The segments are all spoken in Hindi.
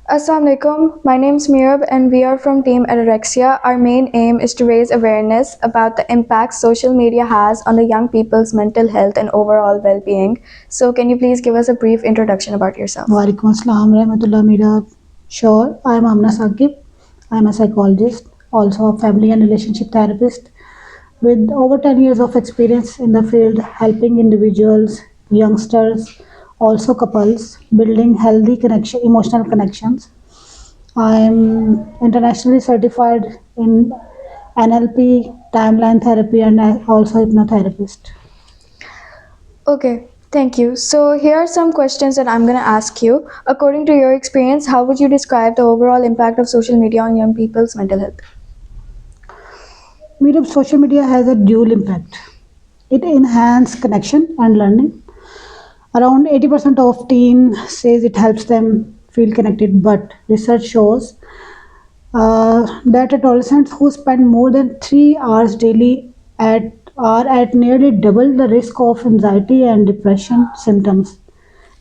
Assalamu alaikum. My name is Mirab and we are from Team Anorexia. Our main aim is to raise awareness about the impact social media has on the young people's mental health and overall well-being. So can you please give us a brief introduction about yourself? Walaikum Assalam Rahmatullah Mirab. Sure, I am Amna Saqib. I am a psychologist, also a family and relationship therapist with over 10 years of experience in the field helping individuals, youngsters, also couples building healthy emotional connections. I am internationally certified in NLP, timeline therapy and also hypnotherapist. Okay, thank you. So here are some questions that I'm going to ask you. According to your experience, how would you describe the overall impact of social media on young people's mental health? Social media has a dual impact. It enhances connection and learning. Around 80% of teens says it helps them feel connected, but research shows that adolescents who spend more than 3 hours daily are at nearly double the risk of anxiety and depression symptoms.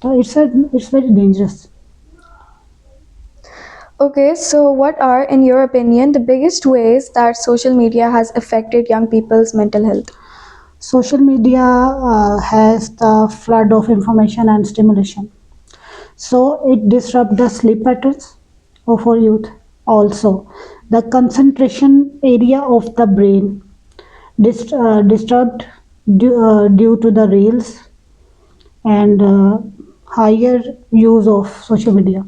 So it's very dangerous. Okay, so what are, in your opinion, the biggest ways that social media has affected young people's mental health? Social media has the flood of information and stimulation. So it disrupts the sleep patterns of our youth. Also, the concentration area of the brain disturbed due to the reels and higher use of social media.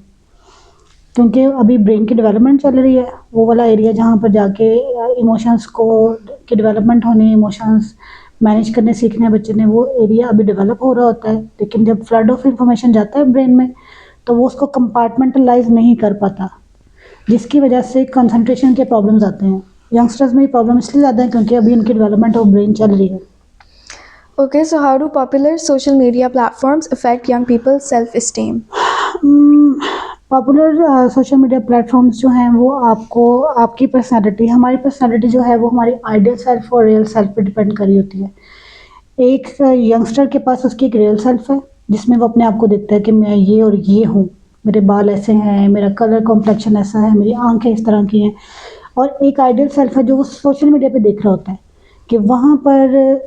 क्योंकि अभी ब्रेन की डेवलपमेंट चल रही है, वो वाला एरिया जहाँ पर जाके इमोशंस को की डेवलपमेंट होनी, इमोशंस मैनेज करने सीखने हैं बच्चे ने, वो एरिया अभी डेवलप हो रहा होता है, लेकिन जब फ्लड ऑफ इंफॉर्मेशन जाता है ब्रेन में तो वो उसको कंपार्टमेंटलाइज नहीं कर पाता, जिसकी वजह से कंसंट्रेशन के प्रॉब्लम्स आते हैं. यंगस्टर्स में ये प्रॉब्लम इसलिए ज़्यादा है क्योंकि अभी उनकी डेवलपमेंट ऑफ ब्रेन चल रही है. Okay, so how do popular social media platforms affect young people's self-esteem? Popular social media platforms जो हैं वो आपको आपकी पर्सनालिटी, हमारी पर्सनालिटी जो है वो हमारी आइडियल सेल्फ और रियल सेल्फ पे डिपेंड कर रही होती है. एक यंगस्टर के पास उसकी एक रियल सेल्फ है जिसमें वो अपने आप को देखता है कि मैं ये और ये हूँ, मेरे बाल ऐसे हैं, मेरा कलर कॉम्प्लेक्शन ऐसा है, मेरी आंखें इस तरह की हैं. और एक आइडियल सेल्फ है जो वो सोशल मीडिया पे देख रहा होता है कि वहाँ पर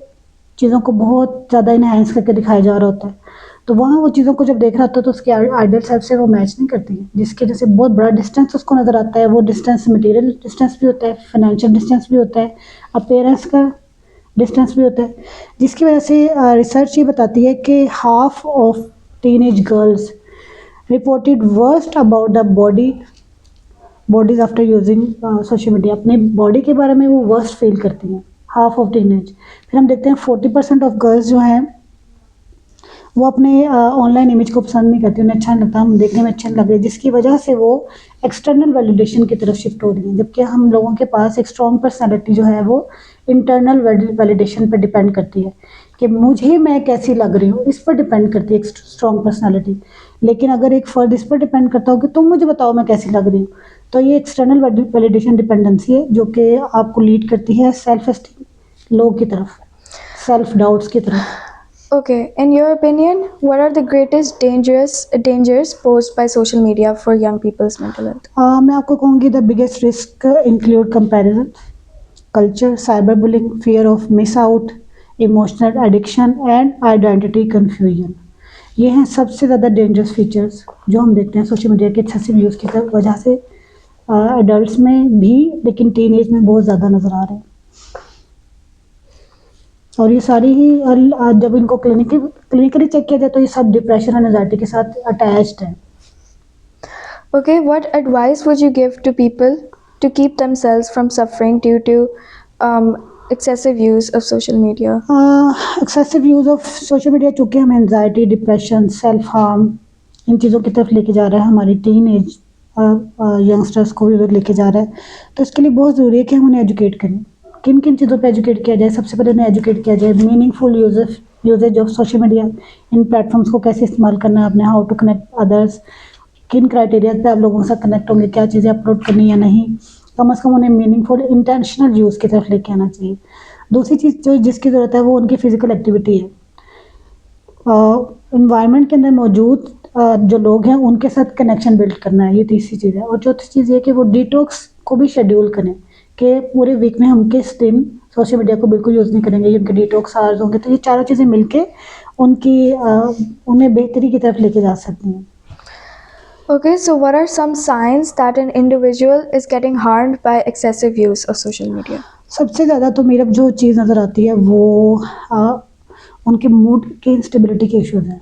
चीज़ों को बहुत ज़्यादा इन्हेंस करके दिखाया जा रहा होता है. तो वहाँ वो चीज़ों को जब देख रहा होता है तो उसकी आइडियल सेल्फ से वो मैच नहीं करती है, जिसकी वजह से बहुत बड़ा डिस्टेंस उसको नज़र आता है. वो डिस्टेंस मटेरियल डिस्टेंस भी होता है, फाइनेंशियल डिस्टेंस भी होता है, अपीयरेंस का डिस्टेंस भी होता है, जिसकी वजह से रिसर्च ये बताती है कि half of teenage girls reported worst about the bodies after using social media. अपने बॉडी के बारे में वो वर्स्ट फील करती हैं, हाफ ऑफ टीनेज. फिर हम देखते हैं 40% ऑफ गर्ल्स जो हैं वो अपने ऑनलाइन इमेज को पसंद नहीं करती, उन्हें अच्छा नहीं लगता, हम देखने में अच्छे नहीं लग रहे, जिसकी वजह से वो एक्सटर्नल वैलिडेशन की तरफ शिफ्ट हो रही है. जबकि हम लोगों के पास एक स्ट्रॉन्ग पर्सनैलिटी जो है वो इंटरनल वैलिडेशन पर डिपेंड करती है कि मुझे मैं कैसी लग रही हूँ, इस पर डिपेंड करती है एक स्ट्रॉन्ग पर्सनैलिटी. लेकिन अगर एक फ़र्द इस पर डिपेंड करता हो कि तुम मुझे बताओ मैं कैसी लग रही हूँ, तो ये एक्सटर्नल वैलिडेशन डिपेंडेंसी है जो कि आपको लीड करती है सेल्फ एस्टीम लो की तरफ, सेल्फ डाउट्स की तरफ. Okay, in your opinion, what are the greatest dangers posed by social media for young people's mental health? मैं आपको कहूँगी the biggest risk include comparison culture, cyber bullying, fear of miss out, emotional addiction and identity confusion. ये हैं सबसे ज़्यादा डेंजरस फीचर्स जो हम देखते हैं सोशल मीडिया के एक्सेसिव यूज़ की वजह से एडल्ट्स में भी, लेकिन टीन एज में बहुत ज़्यादा नज़र आ रहे हैं. और ये सारी ही जब इनको क्लिनिकली चेक किया जाए तो ये सब डिप्रेशन और एंजाइटी के साथ अटैच्ड है. Okay, what advice would you give to people to keep themselves from suffering due to excessive use of social media? Excessive use of social media चूँकि हमें anxiety, depression, self harm in चीज़ों की तरफ लेके जा रहा है, हमारी टीन एज यंगस्टर्स को भी उधर लेके जा रहा है. तो इसके लिए बहुत ज़रूरी है कि हम उन्हें एजुकेट करें. किन किन चीज़ों पे एजुकेट किया जाए? सबसे पहले उन्हें एजुकेट किया जाए meaningful usages of social media, इन प्लेटफॉर्म्स को कैसे इस्तेमाल करना है आपने, हाउ टू कनेक्ट अदर्स, किन क्राइटेरिया पे आप लोगों के साथ कनेक्ट होंगे, क्या चीज़ें अपलोड करनी या नहीं. कम से कम उन्हें मीनिंगफुल इंटेंशनल यूज़ की तरफ लेके आना चाहिए. दूसरी चीज़ जो जिसकी ज़रूरत है वो उनकी फ़िज़िकल एक्टिविटी है. इन्वायरमेंट के अंदर मौजूद जो लोग हैं उनके साथ कनेक्शन बिल्ड करना है, ये तीसरी चीज़ है। और चौथी चीज़ ये कि वो डिटॉक्स को भी शेड्यूल करें कि पूरे वीक में हम किस दिन सोशल मीडिया को बिल्कुल यूज़ नहीं करेंगे, ये उनके डिटॉक्स आवर्स होंगे। तो ये चारों चीज़ें मिलके उन्हें बेहतरी की तरफ लेके जा सकती हैं। Okay, so what are some signs that an individual is getting harmed by excessive use of social media? सबसे ज़्यादा तो मेरा जो चीज़ नज़र आती है वो उनके मूड के इंस्टेबिलिटी के इश्यूज़ हैं।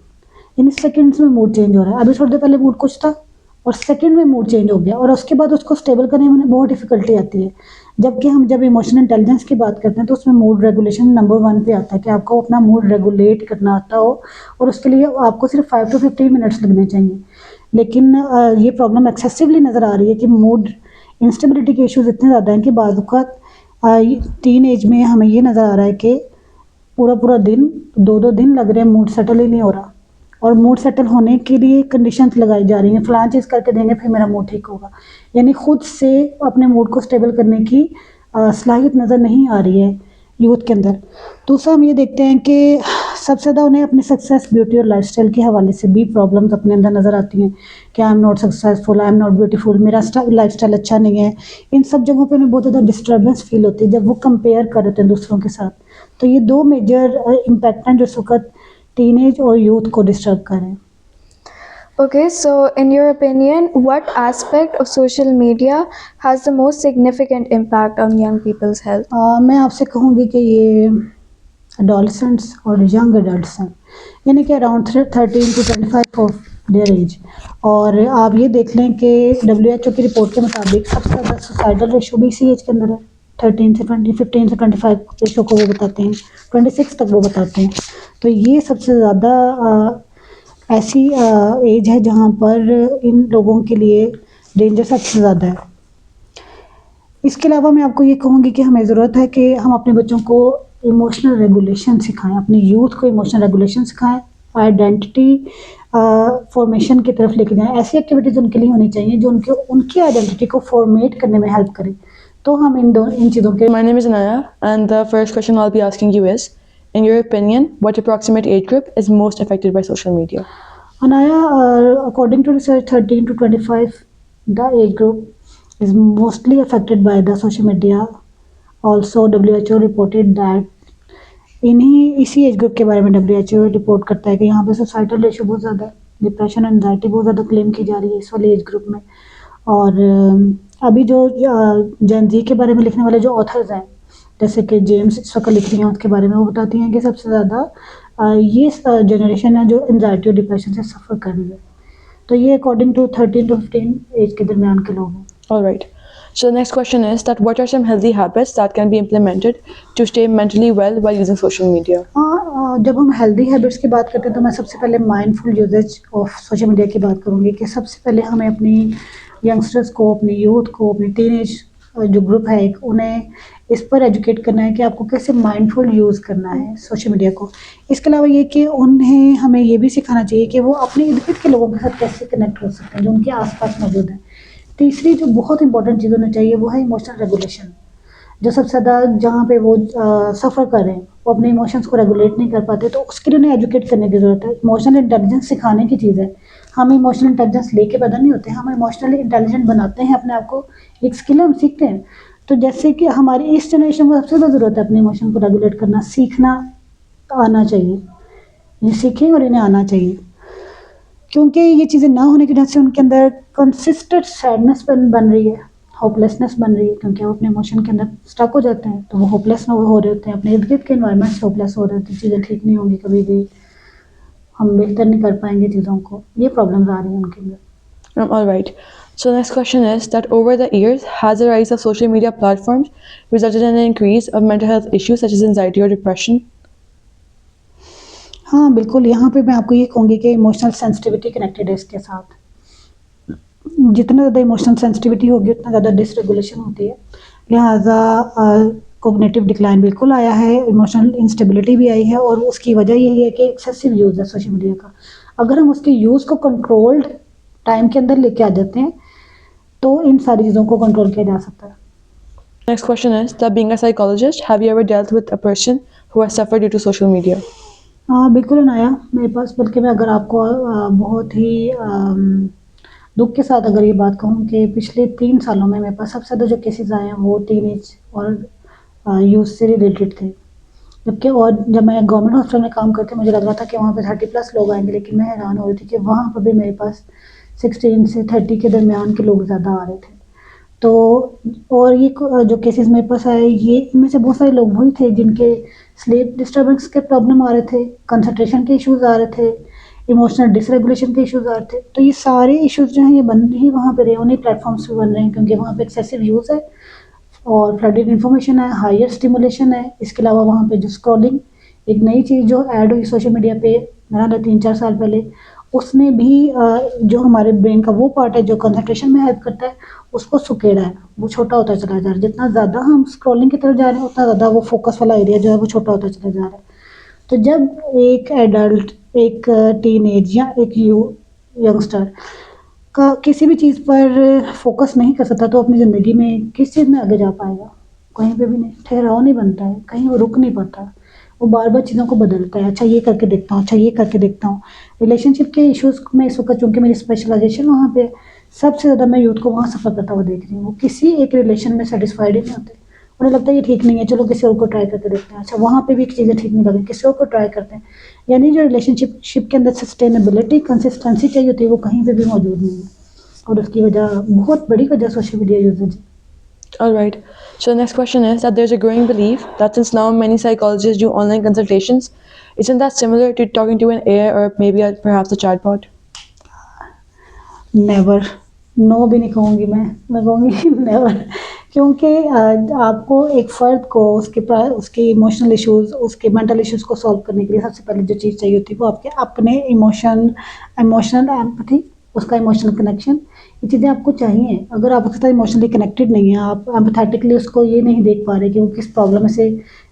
इन सेकंड्स में मूड चेंज हो रहा है। अभी थोड़ी देर पहले मूड कुछ था और सेकंड में मूड चेंज हो गया और उसके बाद उसको स्टेबल करने में बहुत डिफ़िकल्टी आती है। जबकि हम जब इमोशनल इंटेलिजेंस की बात करते हैं तो उसमें मूड रेगुलेशन नंबर 1 पे आता है कि आपको अपना मूड रेगुलेट करना आता हो और उसके लिए आपको सिर्फ 5 टू 15 मिनट्स लगने चाहिए। लेकिन ये प्रॉब्लम एक्सेसिवली नज़र आ रही है कि मूड इंस्टेबिलिटी के इश्यूज़ इतने ज़्यादा हैं कि बाज़ औक़ात टीन एज में हमें ये नज़र आ रहा है कि पूरा दिन 2-2 दिन लग रहे हैं, मूड सेटल ही नहीं हो रहा। और मूड सेटल होने के लिए कंडीशंस लगाई जा रही हैं, फलां चीज़ करके देंगे फिर मेरा मूड ठीक होगा। यानी खुद से अपने मूड को स्टेबल करने की सलाहियत नज़र नहीं आ रही है यूथ के अंदर। दूसरा हम ये देखते हैं कि सबसे ज़्यादा उन्हें अपनी सक्सेस, ब्यूटी और लाइफ़स्टाइल के हवाले से भी प्रॉब्लम्स अपने अंदर नज़र आती हैं कि I am not successful, I am not beautiful, मेरा लाइफ़स्टाइल अच्छा नहीं है। इन सब जगहों पे उन्हें बहुत ज़्यादा डिस्टर्बेंस फ़ील होती है जब वो कंपेयर कर रहे हैं दूसरों के साथ। तो ये 2 मेजर इम्पैक्ट हैं जो इस वक़्त टीनेज और यूथ को डिस्टर्ब कर रहे हैं। Okay, so in your opinion, what aspect of social media has the most significant impact on young people's health? मैं आपसे कहूँगी कि ये एडोलसेंट्स और यंग एडल्ट्स हैं, यानी कि around 13 to 25 of their age. और आप ये देख लें कि WHO की रिपोर्ट के मुताबिक सबसे ज़्यादा सुसाइडल रेशो भी इसी एज के अंदर है। 13 से 20, 15 से 25 रेशो को वो बताते हैं, 26 तक वो बताते हैं। तो ये सबसे ज़्यादा ऐसी एज है जहाँ पर इन लोगों के लिए डेंजर सबसे ज़्यादा है। इसके अलावा मैं आपको ये कहूँगी कि हमें ज़रूरत है कि हम अपने बच्चों को इमोशनल रेगुलेशन सिखाएं, अपने यूथ को इमोशनल रेगुलेशन सिखाएं, आइडेंटिटी फॉर्मेशन की तरफ लेके जाएं। ऐसी एक्टिविटीज़ उनके लिए होनी चाहिए जो उनकी आइडेंटिटी को फॉर्मेट करने में हेल्प करें। तो हम इन चीज़ों के My name is Anaya, and the first question I'll be asking you is, in your opinion, what approximate age group is most affected by social media? Anaya, according to research, 13 to 25, the age group is mostly affected by the social media. Also, WHO reported that इसी एज ग्रुप के बारे में WHO रिपोर्ट करता है कि यहाँ पे सुसाइडल रेशो बहुत ज़्यादा है, डिप्रेशन एंजाइटी बहुत ज़्यादा क्लेम की जा रही है इस वाले एज ग्रुप में। और अभी जो जेन ज़ी के बारे में लिखने वाले जो ऑथर्स हैं, जैसे कि जेम्स इस वक्त लिख रही हैं उसके बारे में, वो बताती हैं कि सबसे ज़्यादा ये जनरेशन है जो एंजाइटी और डिप्रेशन से सफ़र कर रही है। तो ये अकॉर्डिंग टू 13 to 15 एज के दरमियान के लोग हैं। All right. So the next question is that what are some healthy habits that can be implemented to stay mentally well while using social media? जब हम हेल्दी हैबिट्स की बात करते हैं तो मैं सबसे पहले mindful usages of social media की बात करूँगी कि सबसे पहले हमें अपनी यंगस्टर्स को, अपने यूथ को, अपनी टीनेज जो ग्रुप है एक, उन्हें इस पर एजुकेट करना है कि आपको कैसे माइंडफुल यूज़ करना है सोशल मीडिया को। इसके अलावा ये कि उन्हें हमें ये भी सिखाना चाहिए कि वो अपने इर्द गिर्द के लोगों के साथ कैसे कनेक्ट हो सकते हैं जो उनके आसपास मौजूद हैं। तीसरी जो बहुत इंपॉर्टेंट चीज़ होनी चाहिए वो है इमोशनल रेगुलेशन। जो सबसे ज़्यादा जहाँ पे वो सफ़र कर रहे हैं, वो अपने इमोशंस को रेगुलेट नहीं कर पाते, तो उसके लिए उन्हें एजुकेट करने की ज़रूरत है। इमोशनल इंटेलिजेंस सिखाने की चीज़ है। हम इमोशनल इंटेलिजेंस लेके पैदा नहीं होते, हम इमोशनली इंटेलिजेंट बनाते हैं अपने आप को, एक स्किल हम सीखते हैं। तो जैसे कि हमारी इस जनरेशन को सबसे ज़्यादा ज़रूरत है अपने इमोशन को रेगुलेट करना, सीखना आना चाहिए। ये सीखें और इन्हें आना चाहिए, क्योंकि ये चीज़ें ना होने की वजह से उनके अंदर कंसिस्टेंट सैडनेस बन रही है, होपलेसनेस बन रही है, क्योंकि वो अपने इमोशन के अंदर स्टक हो जाते हैं। तो वो होपलेस हो रहे होते हैं, अपने इर्द गिर्द के एनवायरनमेंट से होपलेस हो रहे होते हैं। चीज़ें ठीक नहीं होंगी, कभी भी हम बेहतर नहीं कर पाएंगे चीज़ों को। ये प्रॉब्लम्स आ रही हैं उनके अंदर। All right. So the next question is that over the years, has the rise of social media platforms resulted in an increase of mental health issues such as anxiety or depression? हाँ बिल्कुल, यहाँ पे मैं आपको ये कहूँगी कि इमोशनल सेंसिटिविटी कनेक्टेड है इसके साथ। जितना ज़्यादा इमोशनल सेंसिटिविटी होगी उतना ज़्यादा डिसरेगुलेशन होती है, लिहाजा कोग्निटिव डिक्लाइन बिल्कुल आया है, इमोशनल इंस्टेबिलिटी भी आई है। और उसकी वजह यही है कि एक्सेसिव यूज़ है सोशल मीडिया का। अगर हम उसके यूज़ को कंट्रोल्ड टाइम के अंदर लेके आ जाते हैं तो इन सारी चीज़ों को कंट्रोल किया जा सकता है। Next question is that being a psychologist, have you ever dealt with a person who has suffered due to social media? हाँ बिल्कुल अनाया, मेरे पास बल्कि मैं अगर आपको बहुत ही दुख के साथ अगर ये बात कहूँ कि पिछले 3 सालों में मेरे पास सबसे ज़्यादा जो केसेस आए हैं वो टीनेज और यूथ से रिलेटेड थे। जबकि और जब मैं गवर्नमेंट हॉस्पिटल में काम करती मुझे लग रहा था कि वहाँ पे 30+ लोग आएंगे, लेकिन मैं हैरान हो रही थी कि वहाँ पर भी मेरे पास 16 से 30 के दरमियान के लोग ज़्यादा आ रहे थे। तो और ये जो केसेस मेरे पास आए ये इनमें से बहुत सारे लोग वही थे जिनके स्लीप डिस्टर्बेंस के प्रॉब्लम आ रहे थे, कंसंट्रेशन के इश्यूज आ रहे थे, इमोशनल डिसरेगुलेशन के इश्यूज आ रहे थे। तो ये सारे इश्यूज जो हैं ये बन ही वहाँ पे रहे, उन्हीं प्लेटफॉर्म्स पे बन रहे हैं, क्योंकि वहाँ पे एक्सेसिव यूज़ है और फ्लडेड इन्फॉर्मेशन है, हायर स्टिमुलेशन है। इसके अलावा वहाँ पे जो स्क्रॉलिंग, एक नई चीज़ जो ऐड हुई सोशल मीडिया पे मेरा 3-4 साल पहले, उसने भी जो हमारे ब्रेन का वो पार्ट है जो कंसंट्रेशन में हेल्प करता है उसको सुकेड़ा है, वो छोटा होता चला जा रहा है। जितना ज़्यादा हम स्क्रॉलिंग की तरफ जा रहे हैं उतना ज़्यादा वो फोकस वाला एरिया जो है वो छोटा होता चला जा रहा है। तो जब एक एडल्ट, एक टीनेज या एक यंगस्टर का किसी भी चीज़ पर फोकस नहीं कर सकता तो अपनी ज़िंदगी में किस चीज़ में आगे जा पाएगा? कहीं पे भी नहीं, ठहराव नहीं बनता है, कहीं वो रुक नहीं पाता। वो बार-बार चीज़ों को बदलता है, अच्छा ये करके देखता हूँ, अच्छा ये करके देखता हूँ। रिलेशनशिप के इश्यूज़ में इस वक़्त चूँकि मेरी स्पेशलाइज़ेशन वहाँ पे है, सबसे ज़्यादा मैं यूथ को वहाँ सफ़र करता हुआ देख रही हूँ। वो किसी एक रिलेशन में सैटिस्फाइड ही नहीं होते। उन्हें लगता है ये ठीक नहीं है, चलो किसी और को ट्राई करके देखते हैं। अच्छा वहाँ पे भी चीज़ें ठीक नहीं लग रही, किसी और को ट्राई करते हैं। यानी जो रिलेशनशिप के अंदर सस्टेनेबिलिटी, कंसिस्टेंसी चाहिए होती है वो कहीं पे भी मौजूद नहीं है। और उसकी वजह, बहुत बड़ी वजह सोशल मीडिया यूसेज है। All right. So the next question is that there's a growing belief that since now many psychologists do online consultations, isn't that similar to talking to an AI or maybe perhaps a chatbot? Never, no भी नहीं कहूँगी मैं कहूँगी नेवर। क्योंकि आपको एक फ़र्द को उसके इमोशनल इश्यूज़, उसके मेंटल इश्यूज़ को सॉल्व करने के लिए सबसे पहले जो चीज़ चाहिए होती है वो आपके अपने इमोशनल एम्पैथी, उसका इमोशनल कनेक्शन, ये चीज़ें आपको चाहिए। अगर आप उसके साथ इमोशनली कनेक्टेड नहीं हैं, आप एम्पैथेटिकली उसको ये नहीं देख पा रहे कि वो किस प्रॉब्लम से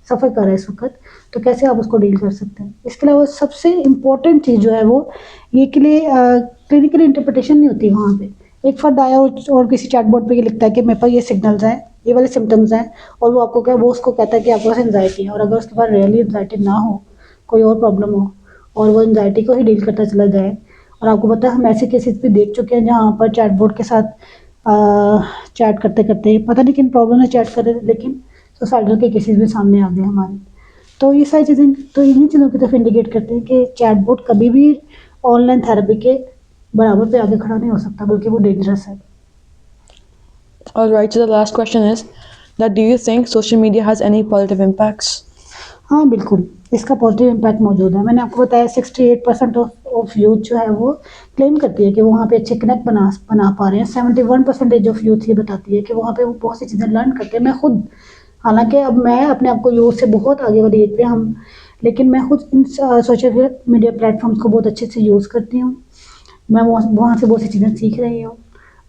सफ़र कर रहा है इस वक़्त, तो कैसे आप उसको डील कर सकते हैं? इसके अलावा सबसे इम्पोर्टेंट चीज़ जो है वो ये के लिए क्लिनिकल इंटरप्रिटेशन नहीं होती वहाँ पे। एक फ़र्द आया और किसी चैटबॉट पे ये लिखता है कि मेरे पास ये सिग्नल्स हैं, ये वाले सिम्पटम्स हैं, और वो उसको कहता है कि आपके पास एंग्जायटी है। और अगर उसके पास रियली एंग्जायटी ना हो, कोई और प्रॉब्लम हो, और वो एंग्जायटी को ही डील करता चला जाए, और आपको पता है हम ऐसे केसेस भी देख चुके हैं जहाँ पर चैटबॉट के साथ चैट करते-करते पता नहीं किन प्रॉब्लम में चैट कर रहे थे, लेकिन सुसाइडल के केसेस भी सामने आ गए हमारे। तो ये सारी चीज़ें तो इन्हीं चीज़ों की तरफ इंडिकेट करते हैं कि चैटबॉट कभी भी ऑनलाइन थेरेपी के बराबर पे आगे खड़ा नहीं हो सकता, बल्कि वो डेंजरस है। All right. So the last question is that do you think social media has any positive impacts? हाँ बिल्कुल, इसका पॉजिटिव इम्पैक्ट मौजूद है। मैंने आपको बताया 68% ऑफ यूथ जो है वो क्लेम करती है कि वो वहाँ पे अच्छे कनेक्ट बना पा रहे हैं। 71% ऑफ यूथ ये बताती है कि वहाँ पे वो बहुत सी चीज़ें लर्न करते हैं। मैं खुद, हालांकि अब मैं अपने आप को यूथ से बहुत आगे वाली एज पे हम, लेकिन मैं खुद इन सोशल मीडिया प्लेटफॉर्म्स को बहुत अच्छे से यूज़ करती हूँ। मैं वहाँ से बहुत सी चीज़ें सीख रही हूँ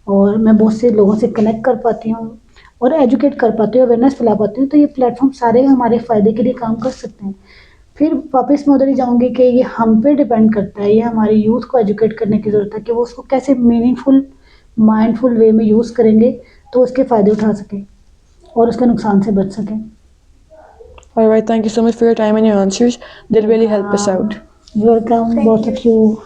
और मैं बहुत से लोगों से कनेक्ट कर पाती हूँ और एजुकेट कर पाती हूँ, अवेयरनेस फैला पाती हूँ। तो ये प्लेटफॉर्म सारे हमारे फ़ायदे के लिए काम कर सकते हैं। फिर वापस मैं उधर ही जाऊँगी कि ये हम पे डिपेंड करता है, ये हमारे यूथ को एजुकेट करने की ज़रूरत है कि वो उसको कैसे मीनिंगफुल, माइंडफुल वे में यूज़ करेंगे तो उसके फ़ायदे उठा सकें और उसके नुकसान से बच सकें। All right. Thank you so much for your time and your answers. They really help us out. Welcome both of you.